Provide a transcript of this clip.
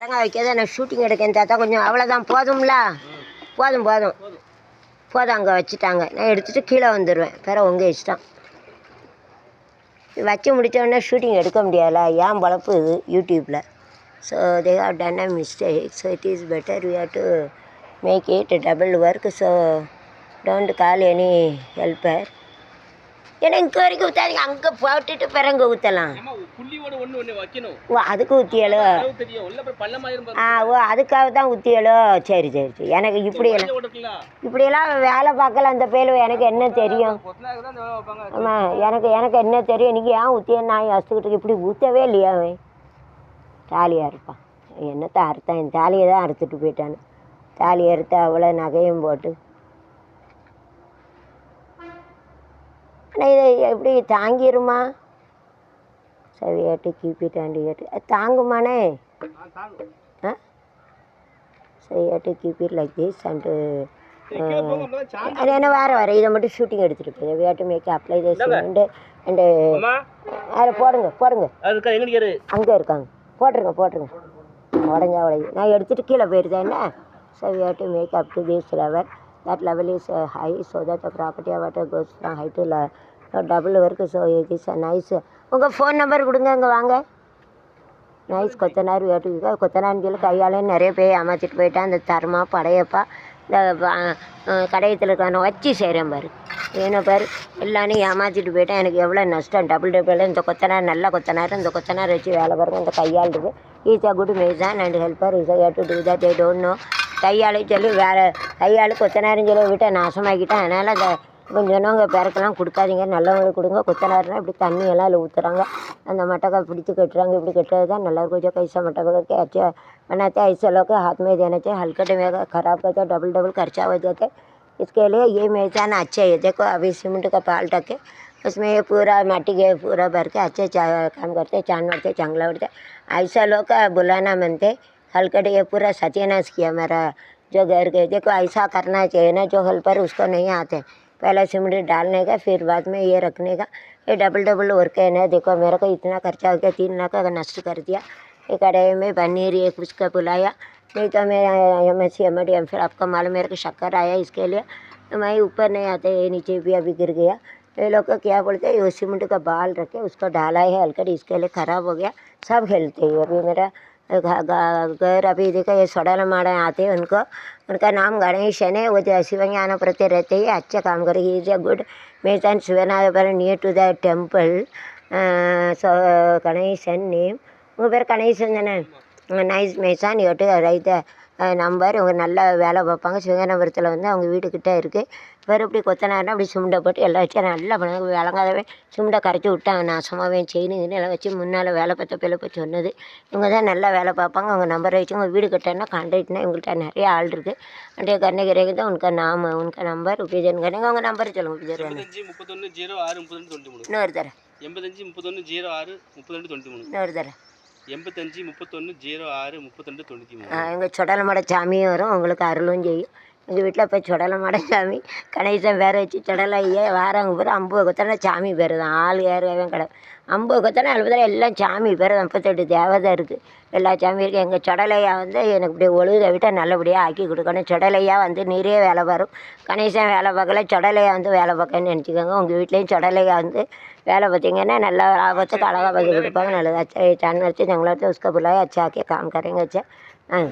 தேங்காய் வைக்காத நான் ஷூட்டிங் எடுக்கேன் தாத்தா கொஞ்சம் அவ்வளோதான் போதும்ல போதும் போதும் போதும் அங்கே வச்சுட்டாங்க நான் எடுத்துகிட்டு கீழே வந்துடுவேன் வேறு உங்கள் இஷ்டம் வச்சு முடித்தோடனே ஷூட்டிங் எடுக்க முடியாதுல்ல ஏன் பொழப்பு இது யூடியூப்பில் so they have done a mistake so it is better we have to make it double work so don't call any helper ஏன்னா இங்கே வரைக்கும் ஊற்றாதீங்க அங்கே போட்டுட்டு பிறங்க ஊற்றலாம் ஓ அதுக்கு ஊற்றியலோ ஓ அதுக்காக தான் ஊற்றியலோ சரி சரி சரி எனக்கு இப்படியெல்லாம் வேலை பார்க்கல அந்த பேர் எனக்கு என்ன தெரியும் ஆமாம் எனக்கு என்ன தெரியும் இன்றைக்கி ஏன் ஊற்றியன்னு நான் யோசிச்சுக்கிட்டு இப்படி ஊற்றவே இல்லையா அவன் தாலியாக இருப்பான் என்னத்தை அறுத்தான் என் தாலியை தான் அறுத்துட்டு போயிட்டான்னு தாலி அறுத்து அவ்வளோ நகையும் போட்டு ஆனால் இதை எப்படி தாங்கிருமா சரி ஏட்டு கீப்பிட்டு அண்டி ஏட்டு தாங்குமானே ஆ சரி ஏட்டு கீப்பிட் லைக் திஸ் அண்டு அது என்ன வேறு இதை மட்டும் ஷூட்டிங் எடுத்துகிட்டு போய் வேட்டு மேய்க்க அப்ளை அண்டு அண்டு அதில் போடுங்க அங்கே இருக்காங்க போட்டுருங்க உடஞ்சா நான் எடுத்துகிட்டு கீழே போயிருந்தேன் என்ன so we have to make up to this level that level is high so that the property of water goes from high to low double work so it is a nice உங்கள் phone number கொடுங்க இங்கே வாங்க nice கொத்தனார் வேட்டுக்கு கொத்தனார்னு சொல்லி கையாலேயும் நிறைய பேர் ஏமாற்றிட்டு போயிட்டான் அந்த தர்மா படையப்பா இந்த கடையத்தில் இருக்கான வச்சு செய்கிறேன் பாரு வேணும் பாரு எல்லாரையும் ஏமாற்றிட்டு போயிட்டேன் எனக்கு எவ்வளோ நஷ்டம் டபுள் இந்த கொத்தனார் நல்ல கொத்தனார் இந்த கொத்தனார் வச்சு வேலை பாருங்க இந்த கையாள் இருக்குது is a good mason and helper is to do that they don't know கையாளு சொல்லி வேறு கையாள் கொத்தனாருன்னு சொல்லி விட்டு நாசமாக்கிட்டேன் அதனால் அந்த கொஞ்சம் சொன்னவங்க பிறக்கெல்லாம் கொடுக்காதீங்க நல்லவங்களுக்கு கொடுங்க கொத்தனாருனா இப்படி தண்ணியெல்லாம் அதில் ஊற்றுறாங்க அந்த मटका பிடிச்சி கட்டுறாங்க இப்படி கட்டுறது தான் नल्लर जो कैसा मटका करके अच्छे बनाते हैं ऐसे लोग हाथ में देना चाहिए हल्के में ख़राब करते डबल खर्चा हो जाता है इसके लिए ये मेज़ान अच्छे है देखो अभी सीमेंट का पाल के उसमें ये पूरा माटी के पूरा भर के अच्छे काम करते चांद बढ़ते चांगला बढ़ते ऐसा लोग बुलाना बनते हल्कट ये पूरा सत्यानाश किया मेरा जो घर के देखो ऐसा करना चाहिए ना जो हेल्पर उसको नहीं आते पहले सीमेंट डालने का फिर बाद में ये रखने का ये डबल वर्क है ना देखो मेरे को इतना खर्चा हो गया 3 लाख का नष्ट कर दिया ये कढ़ाई में पनीर ये कुछ का बुलाया नहीं तो मैं MSc MD फिर आपका मालूम मेरे को शक्कर आया इसके लिए तो मैं ऊपर नहीं आते ये नीचे भी अभी गिर गया ये लोग का क्या बोलते हैं ये सीमेंट का बाल रखे उसको डाला है हल्कट इसके लिए ख़राब हो गया सब खेलते हैं अभी मेरा घर अभी देखो ये सोडाला माड़ा आते हैं उनका नाम गणेश है वो शिवज्ञान प्रति रहते ही अच्छा काम करे ही इज अ गुड मेज़ान Shivnath near to the temple so Ganesan name உங்கள் பேர் கணேசன் தானே நைஸ் மேசான் எட்டு ரைத்த நம்பர் உங்கள் நல்ல வேலை பார்ப்பாங்க சிவகனபுரத்தில் வந்து அவங்க வீட்டுக்கிட்ட இருக்குது வேறு இப்படி கொத்தனாருனா அப்படி சுண்டை போட்டு எல்லாம் வச்சு நல்லா பண்ண விளங்காதவே சுண்டை கரைச்சி விட்டாங்க நாசமாகவே செயினுங்கன்னு எல்லாம் வச்சு முன்னால் வேலை பார்த்த பிள்ளை சொன்னது இவங்க தான் நல்லா வேலை பார்ப்பாங்க அவங்க நம்பரை வச்சு உங்கள் வீடு கட்டேன்னா கான்ட்ராக்ட்னா இவங்கள்ட்ட நிறைய ஆள் இருக்குது அண்டே கண்ணகிரேக்கு தான் உனக்கு நாம உனக்கு நம்பர் உபயோஜன் கண்ணுங்க உங்கள் நம்பர் சொல்லுங்கள் உபயோஜன் இன்னொரு தரேன் 85 31 06 32 93 இன்னொரு தரேன் 85 31 06 32 93 எங்கள் சொடலமடை சாமியும் வரும் உங்களுக்கு அருளும் செய்யும் எங்கள் வீட்டில் இப்போ சொடலமடை சாமி கணேசன் வேறு வச்சு சொடலையே வாரவங்க பேர் 50 கொத்தனை சாமி பேர் தான் ஆள் ஏறவே கிடையாது 50 கொத்தனை 60 எல்லாம் சாமி பேர் 38 தேவதை இருக்குது எல்லா சாமி இருக்குது எங்கள் சொடலையா வந்து எனக்கு இப்படி ஒழுதை விட்டால் நல்லபடியாக ஆக்கி கொடுக்கணும் சொடலையா வந்து நிறைய வேலை வரும் கணேசன் வேலை பார்க்கல சொடலையா வந்து வேலை பார்க்கன்னு நினச்சிக்கோங்க உங்கள் வீட்லேயும் சொடலையா வந்து வேலை பார்த்தீங்கன்னா நல்லா லாபத்துக்கு அழகாக பார்த்து கொடுப்பாங்க நல்லது अच्छा चांद अच्छे जंगल उसका बुलाया अच्छा आके काम करेंगे अच्छा हाँ